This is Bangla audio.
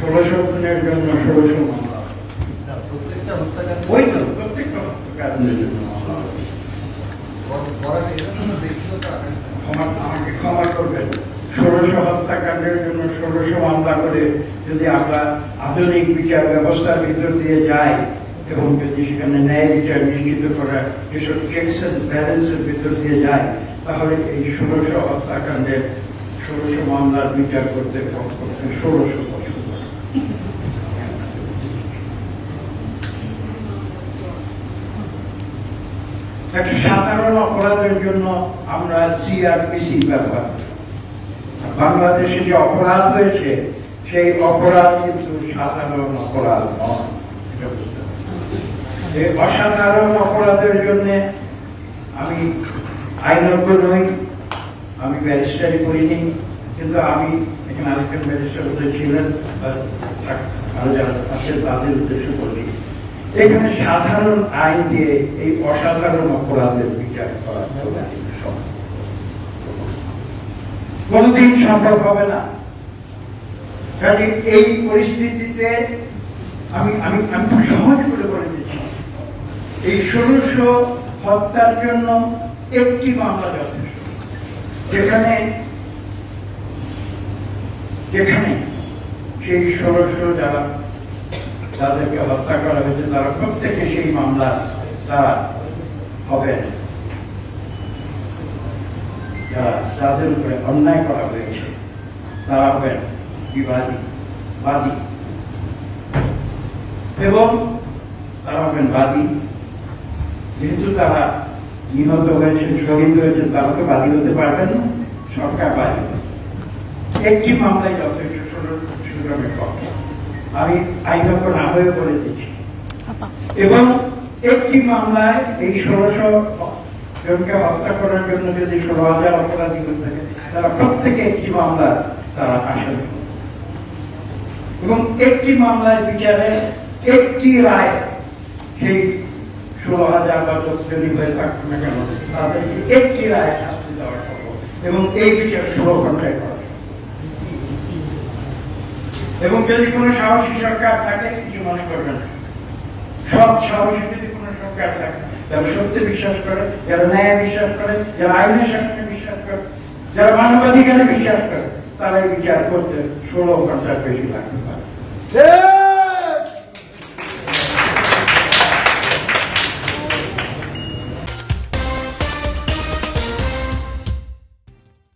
1600 খুনের জন্য 1600 মামলা, প্রত্যেকটা হত্যাকাণ্ড ওই তো প্রত্যেকটা হত্যাকাণ্ডের জন্য মামলা। আমাকে ক্ষমা করবেন, 1600 হত্যাকাণ্ডের জন্য 1600 মামলা করে যদি আমরা আধুনিক বিচার ব্যবস্থার ভিতর দিয়ে যাই এবং যদি সেখানে ন্যায় বিচার নিশ্চিত করার যেসব চেকস এন্ড ব্যালেন্সের ভিতর দিয়ে যায়, তাহলে এই 1600 হত্যাকাণ্ডের 1600 মামলার বিচার করতে 1600 বছর। একটা সাধারণ অপরাধের জন্য আমরা সিআরপিসি ব্যবহার করি। বাংলাদেশে যে অপরাধ হয়েছে সেই অপরাধ কিন্তু সাধারণ অপরাধ নয়। এই অসাধারণ অপরাধের জন্য আমি আইনজ্ঞ নই, আমি ব্যারিস্টারি করিনি, কিন্তু আমি এখানে আরেকজন ব্যারিস্টার ছিলেন আরো যারা আছেন তাদের উদ্দেশ্য করি, এখানে সাধারণ আইন দিয়ে এই অসাধারণ অপরাধের বিচার করা কোনদিন সম্ভব হবে না। কাজে এই পরিস্থিতিতে আমি আমি আমি খুব সহজ করে বলে দিচ্ছি, এই 1600 হত্যার জন্য একটি মামলা যথেষ্ট, যেখানে যেখানে সেই 1600 যারা তাদেরকে হত্যা করা হয়েছে তারা প্রত্যেকে সেই মামলা তারা হবেন, যারা যাদের উপরে অন্যায় করা হয়েছে তারা হবেন বাদী এবং তারা হবেন বাদী। যেহেতু তারা নিহত হয়েছেন, শহীদ হয়েছেন, তারা তো বাদী হতে পারবেন না, সরকার বাদী। একটি মামলায় যথেষ্ট সুতরাং পক্ষে আমি আইনজ্ঞ না হয়ে বলে দিচ্ছি, এবং একটি মামলায় এই 1600 জনকে হত্যা করার জন্য যদি 16,000 অপরাধী হয়ে থাকে, তারা প্রত্যেকে একটি মামলা তারা আসামি, এবং একটি মামলায় বিচারে একটি রায় সেই 16,000 বা যদি হয়ে থাকতো না কেন তাদেরকে একটি রায় শাস্তি দেওয়া সম্ভব, এবং এই বিচার 16 ঘন্টায় করা। এবং যদি কোনো সাহসী সরকার থাকে, কিছু মনে করবেন না, সব সাহসী যদি কোনো সরকার থাকে যারা সত্যে বিশ্বাস করে, যারা ন্যায় বিশ্বাস করে, যারা আইনের শাসনে বিশ্বাস করে, যারা মানবাধিকারে বিশ্বাস করে, তারাই বিচার করতে 16 ঘন্টার বেশি লাগতে পারে।